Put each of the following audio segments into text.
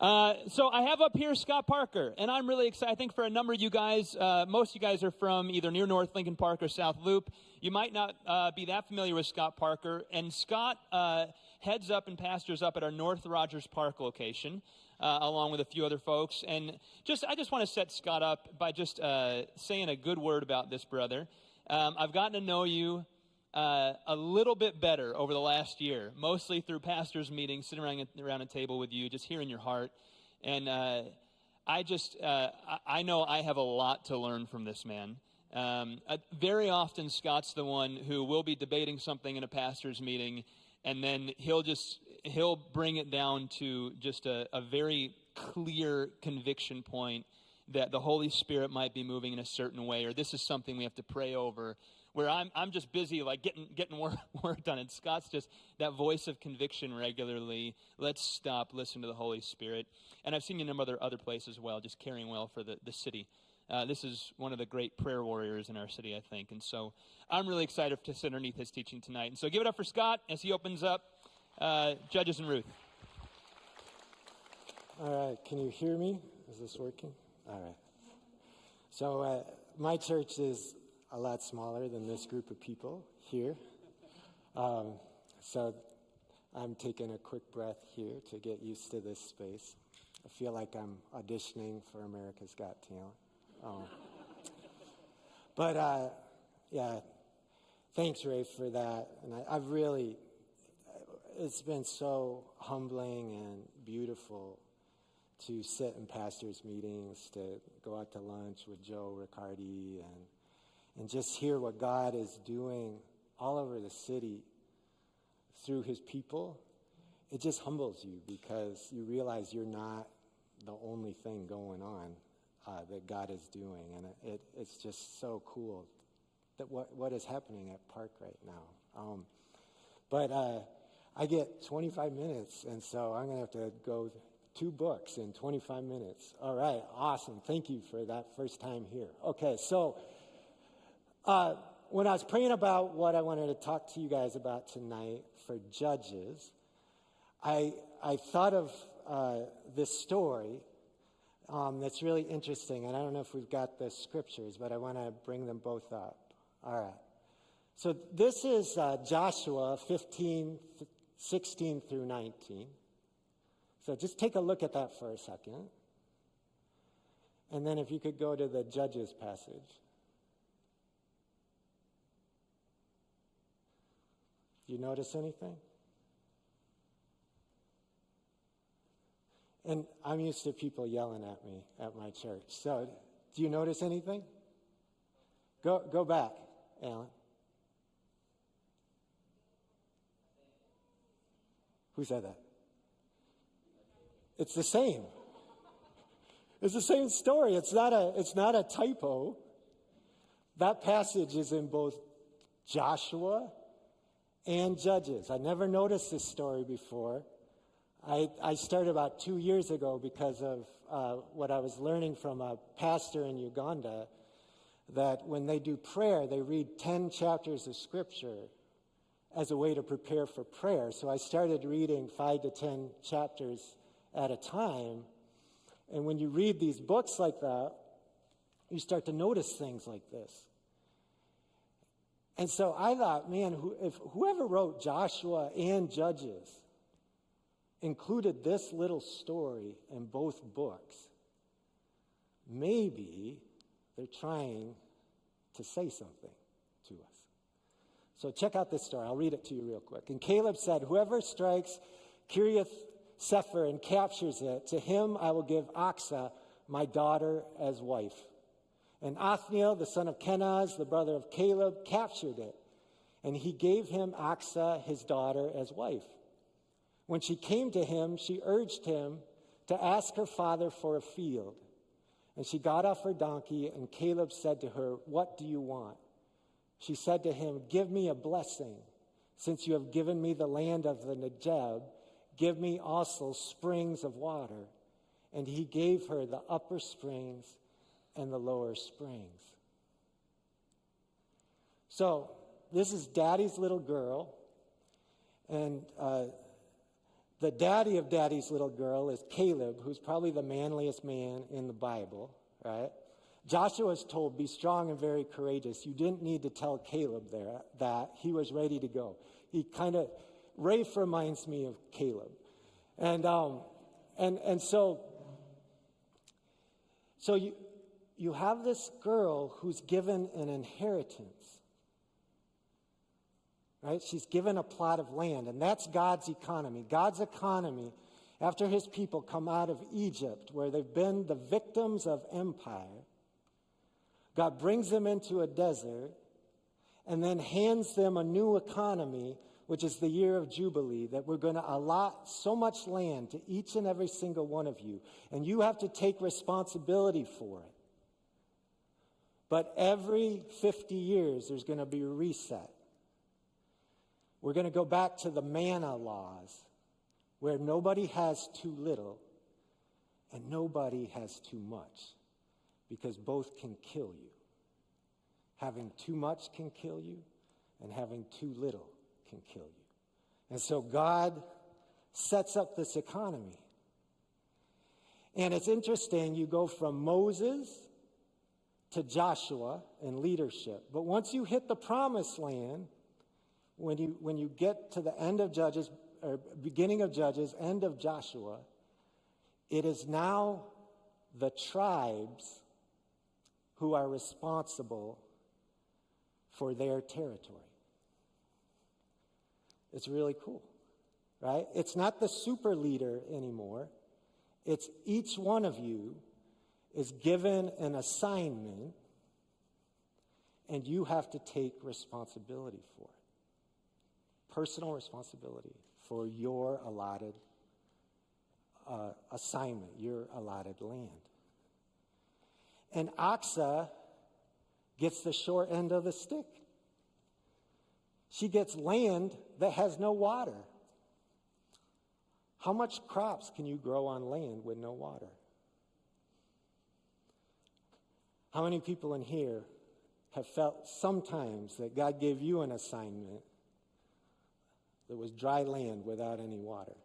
So I have up here Scott Parker, and I'm really excited. I think for a number of you guys, most of you guys are from either near North Lincoln Park or South Loop. You might not be that familiar with Scott Parker. And Scott heads up and pastors up at our North Rogers Park location, along with a few other folks. And I just want to set Scott up by just saying a good word about this brother. I've gotten to know you a little bit better over the last year, mostly through pastors' meetings, sitting around a table with you, just hearing your heart. And I know I have a lot to learn from this man. Very often, Scott's the one who will be debating something in a pastor's meeting, and then he'll bring it down to just a very clear conviction point that the Holy Spirit might be moving in a certain way, or this is something we have to pray over. Where I'm just busy like getting work done, and Scott's just that voice of conviction regularly. Let's stop, listen to the Holy Spirit. And I've seen you in a number of other places as well, just caring well for the city. This is one of the great prayer warriors in our city, I think. And so I'm really excited to sit underneath his teaching tonight. And so give it up for Scott as he opens up Judges and Ruth. All right, can you hear me? Is this working? All right. So my church is a lot smaller than this group of people here. So I'm taking a quick breath here to get used to this space. I feel like I'm auditioning for America's Got Talent. Yeah, thanks, Ray, for that. And it's been so humbling and beautiful to sit in pastors' meetings, to go out to lunch with Joe Riccardi and just hear what God is doing all over the city through his people. It just humbles you because you realize you're not the only thing going on that God is doing. And it's just so cool that what is happening at Park right now. But I get 25 minutes, and so I'm going to have to go 2 books in 25 minutes. All right, awesome. Thank you for that first time here. Okay, so when I was praying about what I wanted to talk to you guys about tonight for Judges, I thought of this story that's really interesting. And I don't know if we've got the scriptures, but I want to bring them both up. All right. So this is Joshua 15, 16 through 19. So just take a look at that for a second. And then if you could go to the Judges passage. Do you notice anything? And I'm used to people yelling at me at my church. So do you notice anything? Go back, Alan. Who said that? It's the same. It's the same story. It's not a typo. That passage is in both Joshua and Judges. I never noticed this story before. I started about 2 years ago because of what I was learning from a pastor in Uganda, that when they do prayer, they read 10 chapters of Scripture as a way to prepare for prayer. So I started reading 5 to 10 chapters at a time. And when you read these books like that, you start to notice things like this. And so I thought, man, if whoever wrote Joshua and Judges included this little story in both books, maybe they're trying to say something to us. So check out this story. I'll read it to you real quick. And Caleb said, whoever strikes Kiriath Sefer and captures it, to him I will give Aksa, my daughter, as wife. And Othniel, the son of Kenaz, the brother of Caleb, captured it. And he gave him Aksa, his daughter, as wife. When she came to him, she urged him to ask her father for a field. And she got off her donkey, and Caleb said to her, what do you want? She said to him, give me a blessing. Since you have given me the land of the Negeb, give me also springs of water. And he gave her the upper springs and the lower springs. So this is Daddy's little girl, and The daddy of Daddy's little girl is Caleb, who's probably the manliest man in the Bible, right? Joshua is told, be strong and very courageous. You didn't need to tell Caleb there that he was ready to go. He kind of, Rafe reminds me of Caleb. And so you have this girl who's given an inheritance. Right? She's given a plot of land, and that's God's economy. God's economy, after his people come out of Egypt, where they've been the victims of empire, God brings them into a desert and then hands them a new economy, which is the year of Jubilee, that we're going to allot so much land to each and every single one of you, and you have to take responsibility for it. But every 50 years, there's going to be a reset. We're going to go back to the manna laws, where nobody has too little and nobody has too much, because both can kill you. Having too much can kill you, and having too little can kill you. And so God sets up this economy. And it's interesting, you go from Moses to Joshua in leadership. But once you hit the promised land, when you get to the end of Judges, or beginning of Judges, end of Joshua, it is now the tribes who are responsible for their territory. It's really cool, right? It's not the super leader anymore. It's each one of you is given an assignment, and you have to take responsibility for it. Personal responsibility for your allotted assignment, your allotted land. And Aksa gets the short end of the stick. She gets land that has no water. How much crops can you grow on land with no water? How many people in here have felt sometimes that God gave you an assignment that was dry land without any water?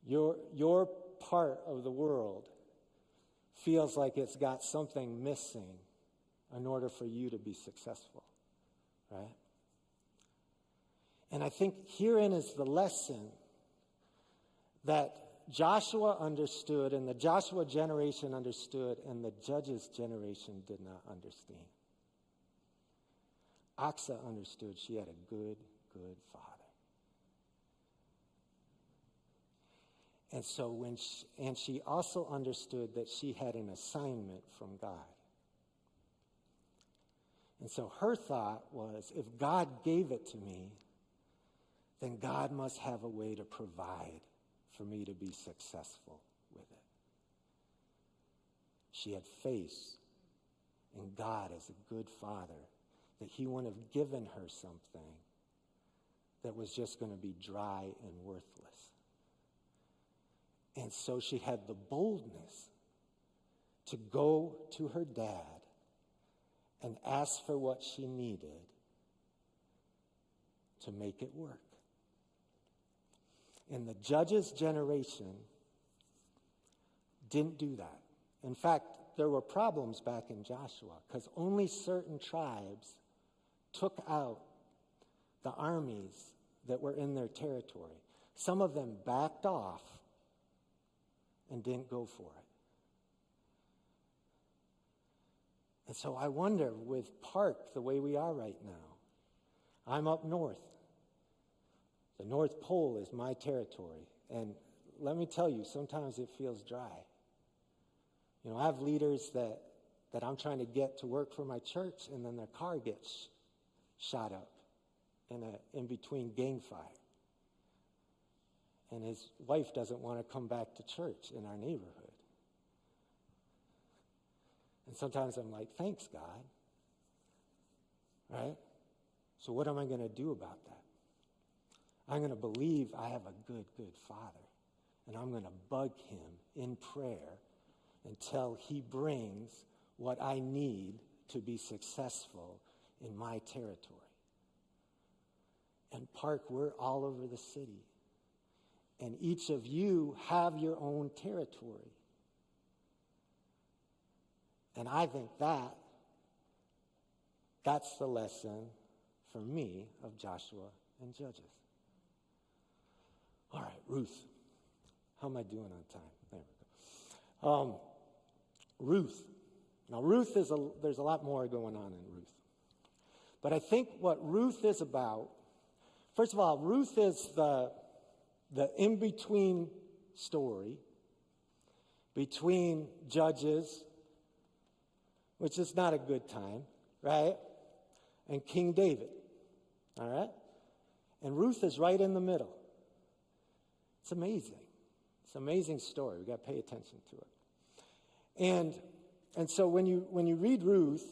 Your part of the world feels like it's got something missing in order for you to be successful, right? And I think herein is the lesson that Joshua understood, and the Joshua generation understood, and the Judges generation did not understand. Aksa understood she had a good father. And so she also understood that she had an assignment from God. And so her thought was, if God gave it to me, then God must have a way to provide for me to be successful with it. She had faith in God as a good father, that he wouldn't have given her something that was just going to be dry and worthless. And so she had the boldness to go to her dad and ask for what she needed to make it work. And the Judges generation didn't do that. In fact, there were problems back in Joshua because only certain tribes took out the armies that were in their territory. Some of them backed off and didn't go for it. And so I wonder, with Park the way we are right now, I'm up north. The North Pole is my territory. And let me tell you, sometimes it feels dry. You know, I have leaders that I'm trying to get to work for my church, and then their car gets shot up in between gang fire. And his wife doesn't want to come back to church in our neighborhood. And sometimes I'm like, thanks, God. Right? So what am I going to do about that? I'm going to believe I have a good father. And I'm going to bug him in prayer until he brings what I need to be successful in my territory. and park were all over the city. And each of you have your own territory. And I think that's the lesson for me of Joshua and Judges. All right, Ruth. How am I doing on time? There we go. Ruth. Now, there's a lot more going on in Ruth. But I think what Ruth is about, first of all, Ruth is the in-between story between Judges, which is not a good time, right? And King David, all right? And Ruth is right in the middle. It's amazing. It's an amazing story. We've got to pay attention to it. And so when you read Ruth,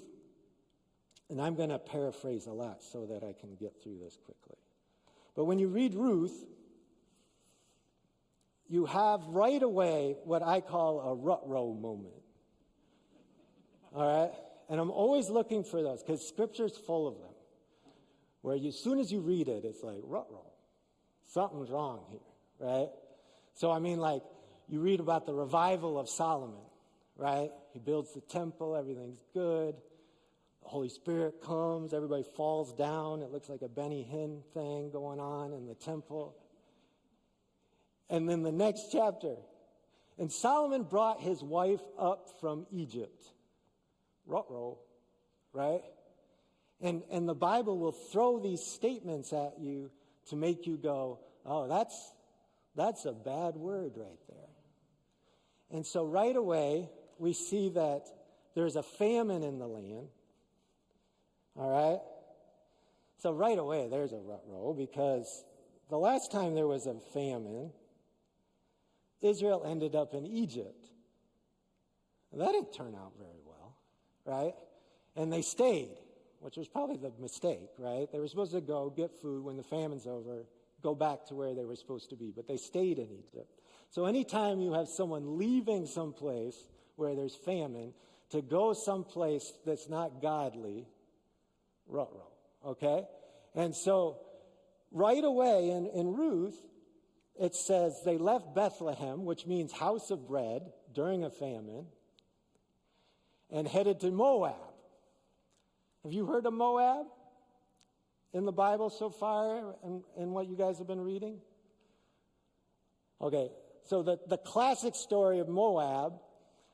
and I'm going to paraphrase a lot so that I can get through this quickly. But when you read Ruth, you have right away what I call a rut-row moment. All right? And I'm always looking for those because Scripture's full of them. Where as soon as you read it, it's like, rut-row. Something's wrong here, right? So, I mean, like, you read about the revival of Solomon, right? He builds the temple, everything's good. The Holy Spirit comes, everybody falls down. It looks like a Benny Hinn thing going on in the temple. And then the next chapter, and Solomon brought his wife up from Egypt. Ruh-roh, right? And the Bible will throw these statements at you to make you go, oh, that's a bad word right there. And so right away, we see that there's a famine in the land. All right? So right away, there's a rut-row because the last time there was a famine, Israel ended up in Egypt. And that didn't turn out very well, right? And they stayed, which was probably the mistake, right? They were supposed to go get food when the famine's over, go back to where they were supposed to be, but they stayed in Egypt. So anytime you have someone leaving someplace where there's famine to go someplace that's not godly, rut-row, okay? And so right away in Ruth, it says they left Bethlehem, which means house of bread, during a famine, and headed to Moab. Have you heard of Moab in the Bible so far and what you guys have been reading? Okay, so the classic story of Moab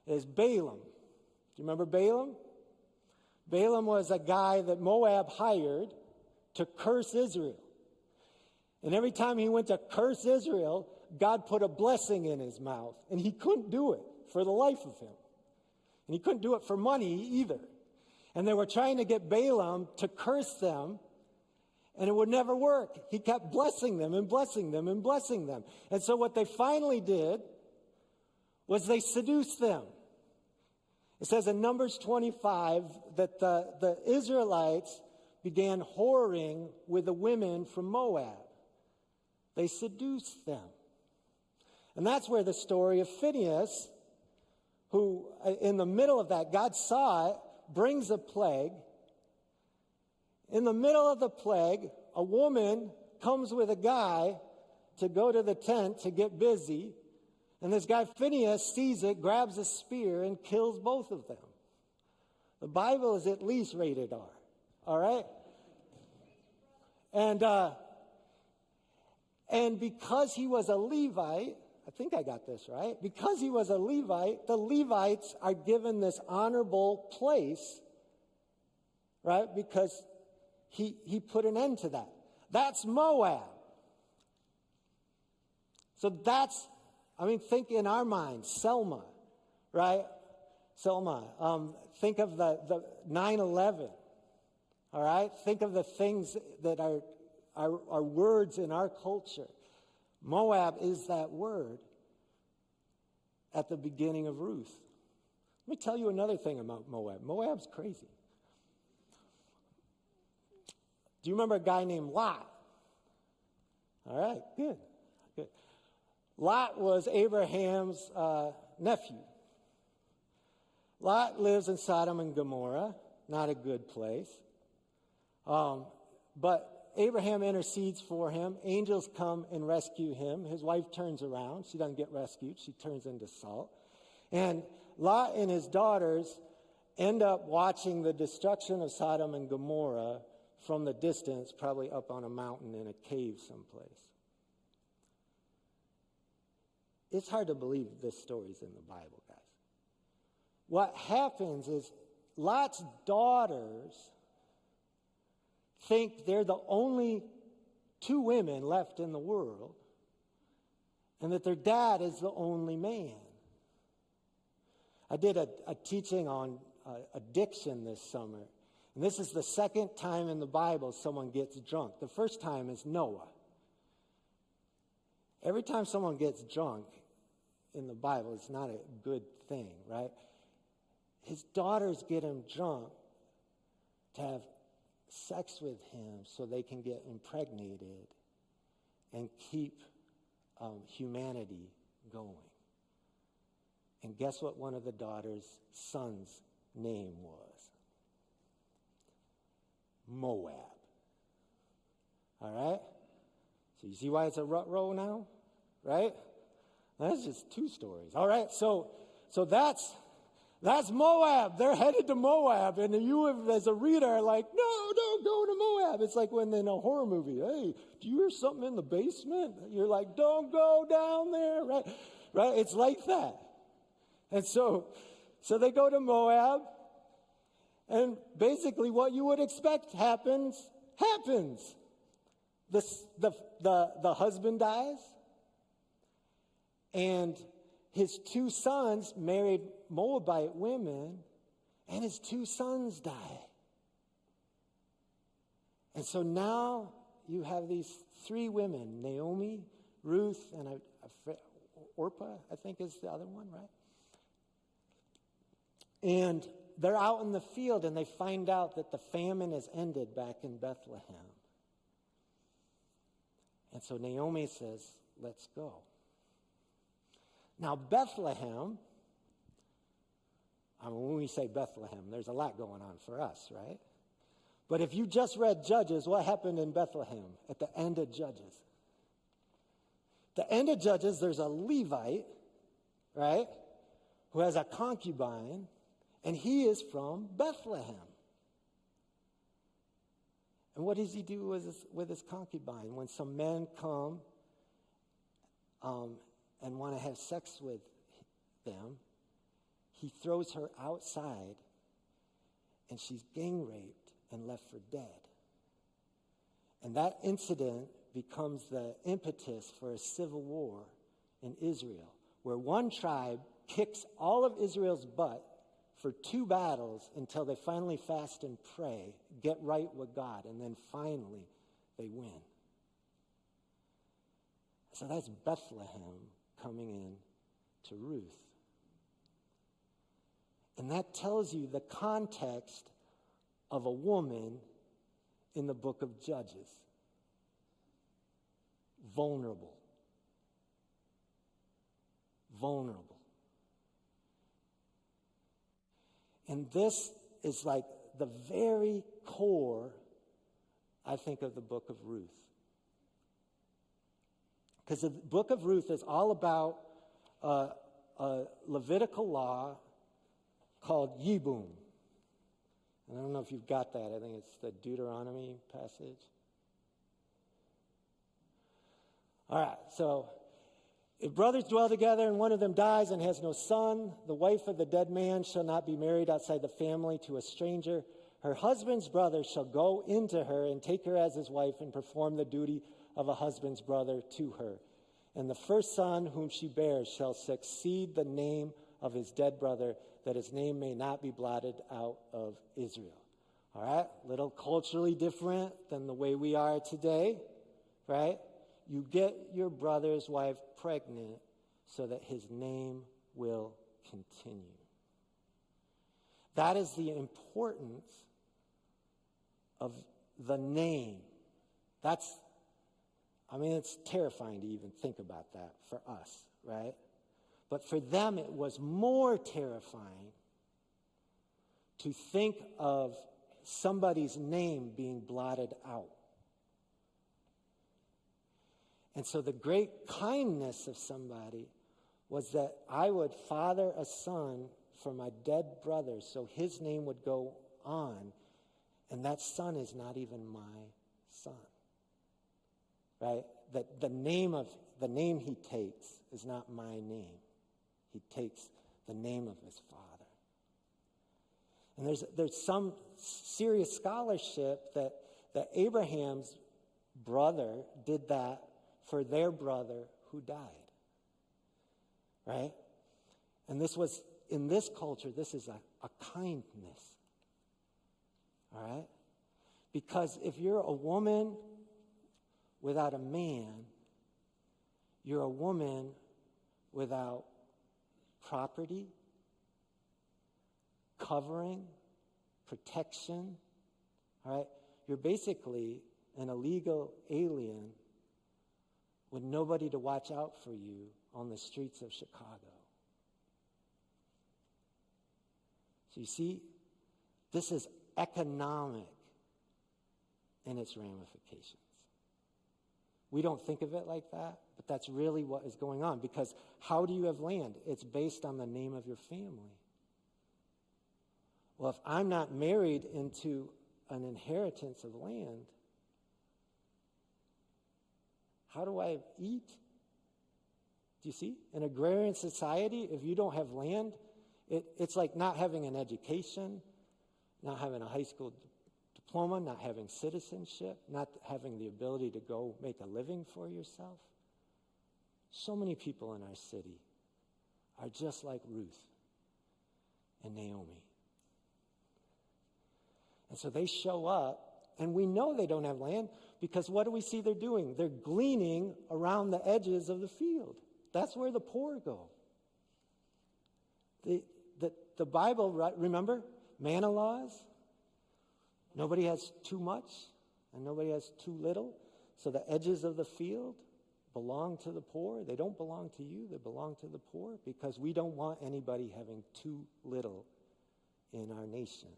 is Balaam. Do you remember Balaam? Balaam was a guy that Moab hired to curse Israel. And every time he went to curse Israel, God put a blessing in his mouth. And he couldn't do it for the life of him. And he couldn't do it for money either. And they were trying to get Balaam to curse them, and it would never work. He kept blessing them and blessing them and blessing them. And so what they finally did was they seduced them. It says in Numbers 25 that the Israelites began whoring with the women from Moab. They seduced them. And that's where the story of Phinehas, who in the middle of that, God saw it, brings a plague. In the middle of the plague, a woman comes with a guy to go to the tent to get busy. And this guy Phinehas sees it, grabs a spear, and kills both of them. The Bible is at least rated R. All right? And because he was a Levite, I think I got this right. Because he was a Levite, the Levites are given this honorable place, right? Because he put an end to that. That's Moab. So think in our minds, Selma, right? Selma. Think of the 9/11, all right? Think of the things that are words in our culture. Moab is that word at the beginning of Ruth. Let me tell you another thing about Moab. Moab's crazy. Do you remember a guy named Lot? All right, good. Lot was Abraham's nephew. Lot lives in Sodom and Gomorrah, not a good place. But Abraham intercedes for him. Angels come and rescue him. His wife turns around. She doesn't get rescued. She turns into salt. And Lot and his daughters end up watching the destruction of Sodom and Gomorrah from the distance, probably up on a mountain in a cave someplace. It's hard to believe this story's in the Bible, guys. What happens is Lot's daughters think they're the only two women left in the world and that their dad is the only man. I did a teaching on addiction this summer. And this is the second time in the Bible someone gets drunk. The first time is Noah. Every time someone gets drunk in the Bible, it's not a good thing, right? His daughters get him drunk to have sex with him so they can get impregnated and keep humanity going. And guess what one of the daughters' son's name was? Moab. All right? So you see why it's a rut row now? Right? That's just two stories. All right? So that's Moab. They're headed to Moab. And you as a reader are like, no, don't go to Moab. It's like when in a horror movie, hey, do you hear something in the basement? You're like, don't go down there. Right? It's like that. And so they go to Moab, and basically what you would expect happens. The husband dies, and his two sons married Moabite women, and his two sons die. And so now you have these three women, Naomi, Ruth, and Orpah, I think is the other one, right? And they're out in the field, and they find out that the famine has ended back in Bethlehem. And so Naomi says, let's go. Now, Bethlehem, when we say Bethlehem, there's a lot going on for us, right? But if you just read Judges, what happened in Bethlehem at the end of Judges? The end of Judges, there's a Levite, right, who has a concubine, and he is from Bethlehem. And what does he do with his concubine? When some men come and want to have sex with them, he throws her outside, and she's gang raped and left for dead. And that incident becomes the impetus for a civil war in Israel, where one tribe kicks all of Israel's butt for 2 battles until they finally fast and pray, get right with God, and then finally they win. So that's Bethlehem coming in to Ruth. And that tells you the context of a woman in the book of Judges. Vulnerable. And this is like the very core, I think, of the book of Ruth. Because the book of Ruth is all about a Levitical law called Yibum. And I don't know if you've got that. I think it's the Deuteronomy passage. All right, so if brothers dwell together and one of them dies and has no son, the wife of the dead man shall not be married outside the family to a stranger. Her husband's brother shall go into her and take her as his wife and perform the duty of a husband's brother to her. And the first son whom she bears shall succeed the name of his dead brother, that his name may not be blotted out of Israel. All right? Little culturally different than the way we are today, right? You get your brother's wife pregnant so that his name will continue. That is the importance of the name. It's terrifying to even think about that for us, right? But for them, it was more terrifying to think of somebody's name being blotted out. And so the great kindness of somebody was that I would father a son for my dead brother, so his name would go on, and that son is not even my son. Right? That the name he takes is not my name. He takes the name of his father. And there's some serious scholarship that Abraham's brother did that for their brother who died. Right? And this was, in this culture, this is a kindness. All right? Because if you're a woman without a man, you're a woman without property, covering, protection. All right? You're basically an illegal alien with nobody to watch out for you on the streets of Chicago. So you see, this is economic in its ramifications. We don't think of it like that, but that's really what is going on. Because how do you have land? It's based on the name of your family. Well, if I'm not married into an inheritance of land, how do I eat? Do you see? In agrarian society, if you don't have land, it's like not having an education, not having a high school diploma, not having citizenship, not having the ability to go make a living for yourself. So many people in our city are just like Ruth and Naomi. And so they show up, and we know they don't have land because what do we see they're doing? They're gleaning around the edges of the field. That's where the poor go. The Bible, remember, manna laws? Nobody has too much and nobody has too little. So the edges of the field belong to the poor. They don't belong to you. They belong to the poor because we don't want anybody having too little in our nation.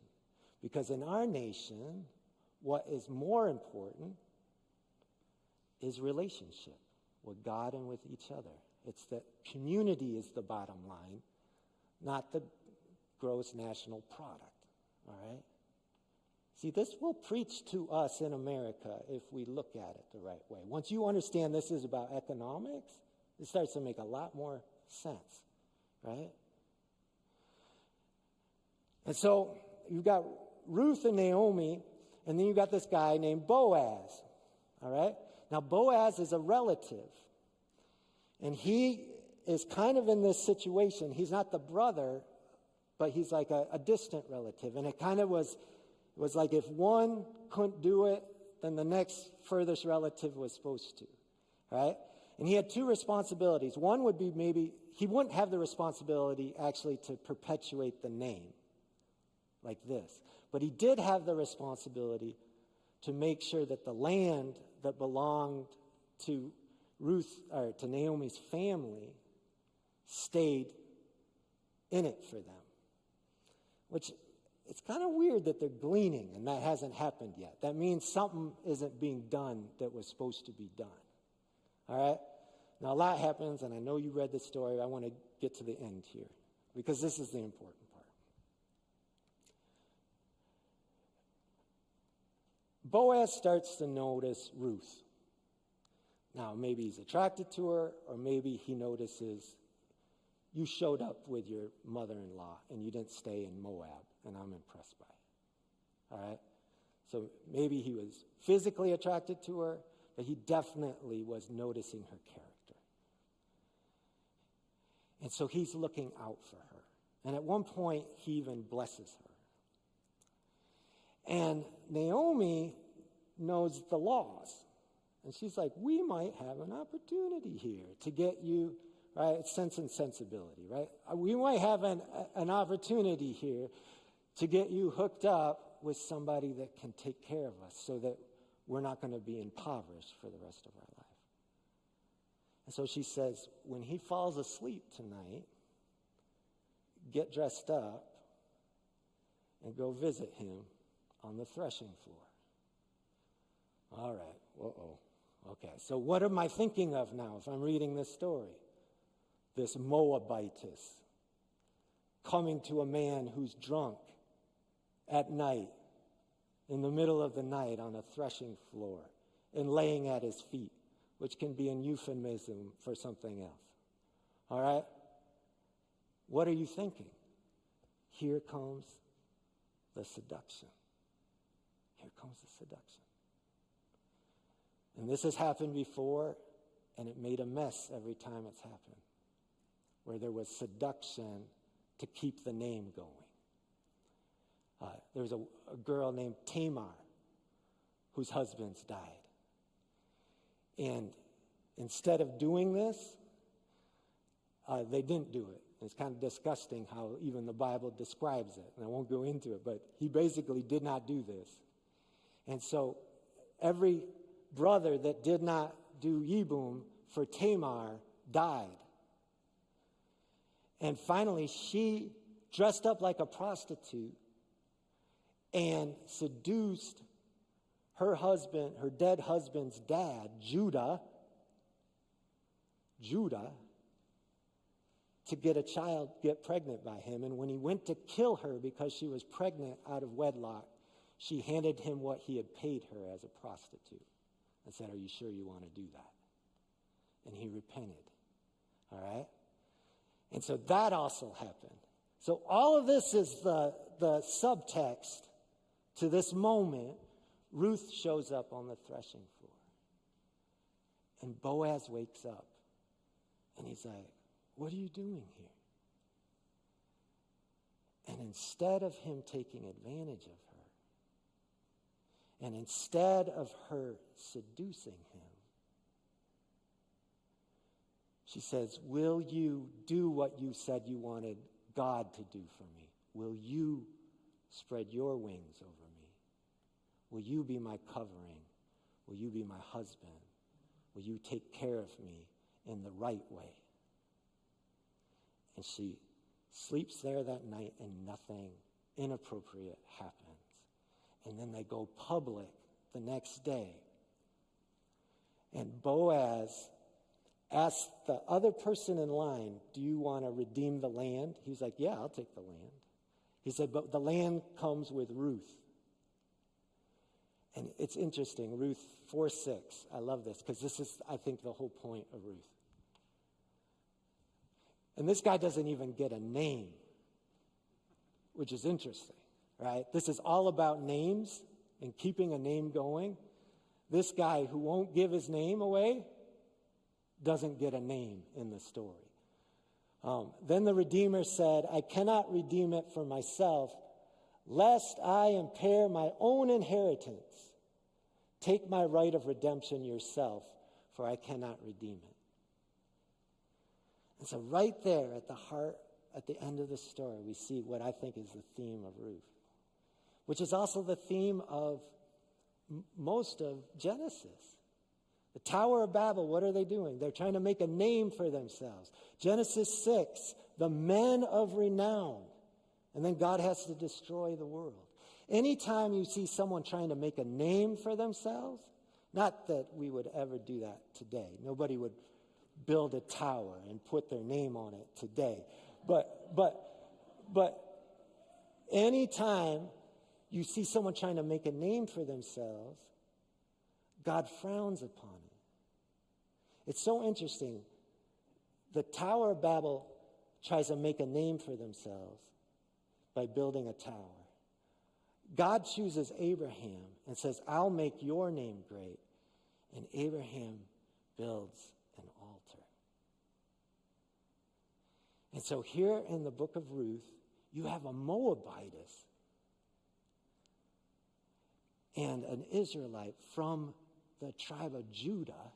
Because in our nation, what is more important is relationship with God and with each other. It's that community is the bottom line, not the gross national product. All right? See, this will preach to us in America if we look at it the right way. Once you understand this is about economics, it starts to make a lot more sense, right? And so you've got Ruth and Naomi, and then you've got this guy named Boaz, all right? Now, Boaz is a relative, and he is kind of in this situation. He's not the brother, but he's like a distant relative, and it kind of was like if one couldn't do it, then the next furthest relative was supposed to, right? And he had two responsibilities. One would be maybe he wouldn't have the responsibility actually to perpetuate the name like this, but he did have the responsibility to make sure that the land that belonged to Ruth or to Naomi's family stayed in it for them, which it's kind of weird that they're gleaning and that hasn't happened yet. That means something isn't being done that was supposed to be done. All right? Now, a lot happens, and I know you read the story. I want to get to the end here because this is the important part. Boaz starts to notice Ruth. Now, maybe he's attracted to her, or maybe he notices you showed up with your mother-in-law and you didn't stay in Moab, and I'm impressed by it. All right? So maybe he was physically attracted to her, but he definitely was noticing her character. And so he's looking out for her. And at one point, he even blesses her. And Naomi knows the laws. And she's like, we might have an opportunity here to get you, right? It's sense and sensibility, right? We might have an opportunity here to get you hooked up with somebody that can take care of us so that we're not going to be impoverished for the rest of our life. And so she says, when he falls asleep tonight, get dressed up and go visit him on the threshing floor. All right, Okay, so what am I thinking of now if I'm reading this story? This Moabitess coming to a man who's drunk at night, in the middle of the night on a threshing floor, and laying at his feet, which can be an euphemism for something else. All right? What are you thinking? Here comes the seduction. Here comes the seduction. And this has happened before, and it made a mess every time it's happened, where there was seduction to keep the name going. There was a girl named Tamar whose husbands died. And instead of doing this, they didn't do it. It's kind of disgusting how even the Bible describes it, and I won't go into it, but he basically did not do this. And so every brother that did not do Yibum for Tamar died. And finally, she dressed up like a prostitute and seduced her husband, her dead husband's dad, Judah, to get pregnant by him. And when he went to kill her because she was pregnant out of wedlock, she handed him what he had paid her as a prostitute and said, "Are you sure you want to do that?" And he repented. All right? And so that also happened. So all of this is the subtext to this moment. Ruth shows up on the threshing floor. And Boaz wakes up. And he's like, "What are you doing here?" And instead of him taking advantage of her, and instead of her seducing him, she says, "Will you do what you said you wanted God to do for me? Will you spread your wings over me? Will you be my covering? Will you be my husband? Will you take care of me in the right way?" And she sleeps there that night and nothing inappropriate happens. And then they go public the next day. And Boaz asks the other person in line, "Do you want to redeem the land?" He's like, "Yeah, I'll take the land." He said, "But the land comes with Ruth." And it's interesting, Ruth 4:6. I love this because this is, I think, the whole point of Ruth. And this guy doesn't even get a name, which is interesting, right? This is all about names and keeping a name going. This guy who won't give his name away doesn't get a name in the story. Then the Redeemer said, "I cannot redeem it for myself, lest I impair my own inheritance. Take my right of redemption yourself, for I cannot redeem it." And so right there at the heart, at the end of the story, we see what I think is the theme of Ruth, which is also the theme of most of Genesis. The Tower of Babel, what are they doing? They're trying to make a name for themselves. Genesis 6, the men of renown. And then God has to destroy the world. Anytime you see someone trying to make a name for themselves, not that we would ever do that today. Nobody would build a tower and put their name on it today. But anytime you see someone trying to make a name for themselves, God frowns upon it. It's so interesting. The Tower of Babel tries to make a name for themselves by building a tower. God chooses Abraham and says, "I'll make your name great." And Abraham builds an altar. And so here in the book of Ruth, you have a Moabitess and an Israelite from the tribe of Judah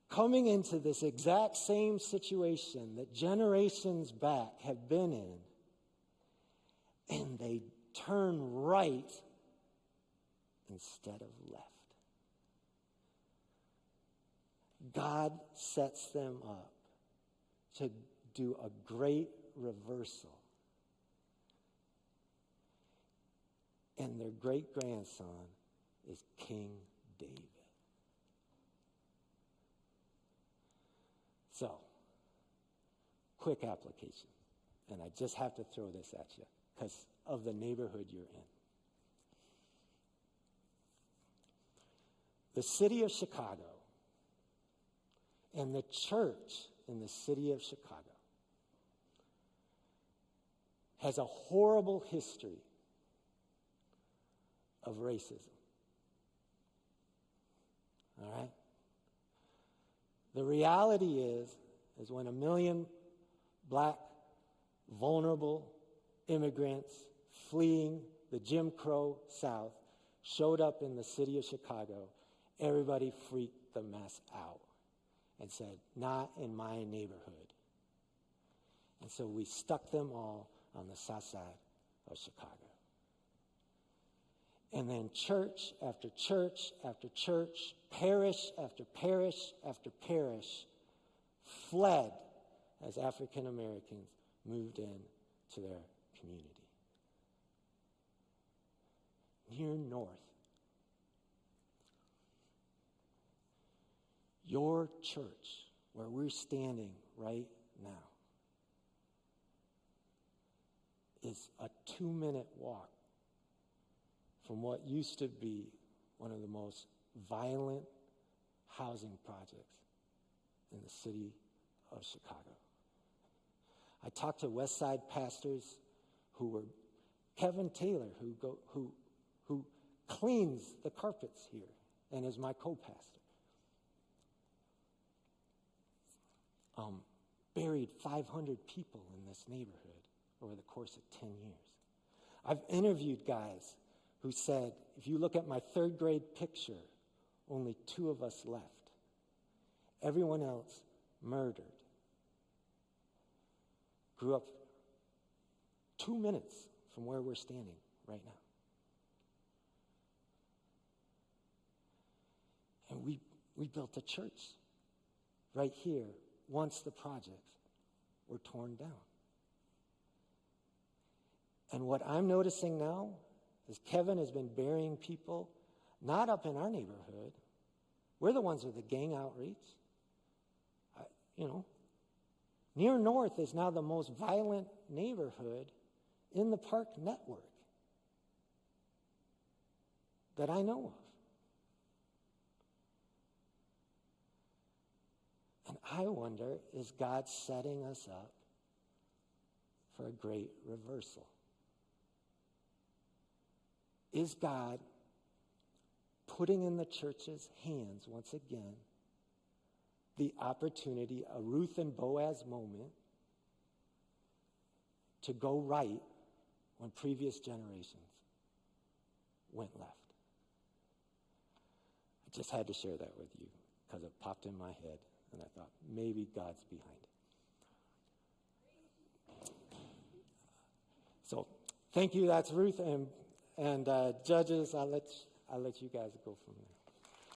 coming into this exact same situation that generations back have been in, and they turn right instead of left. God sets them up to do a great reversal. And their great-grandson is King David. So, quick application. And I just have to throw this at you because of the neighborhood you're in. The city of Chicago and the church in the city of Chicago has a horrible history of racism. All right? The reality is when 1 million black, vulnerable immigrants fleeing the Jim Crow South showed up in the city of Chicago, everybody freaked the mess out and said, not in my neighborhood. And so we stuck them all on the south side of Chicago. And then church after church after church, parish after parish after parish fled as African Americans moved in to their community. Near north, your church, where we're standing right now, is a 2-minute walk from what used to be one of the most violent housing projects in the city of Chicago. I talked to West Side pastors who were Kevin Taylor, who cleans the carpets here and is my co-pastor. Buried 500 people in this neighborhood over the course of 10 years. I've interviewed guys who said, if you look at my 3rd grade picture, only 2 of us left. Everyone else murdered. Grew up 2 minutes from where we're standing right now. And we built a church right here once the projects were torn down. And what I'm noticing now is Kevin has been burying people not up in our neighborhood. We're the ones with the gang outreach. Near North is now the most violent neighborhood in the park network that I know of. And I wonder, is God setting us up for a great reversal? Is God putting in the church's hands once again the opportunity, a Ruth and Boaz moment, to go right when previous generations went left? I just had to share that with you because it popped in my head and I thought maybe God's behind it. So thank you. That's Ruth and judges. I'll let you guys go from there.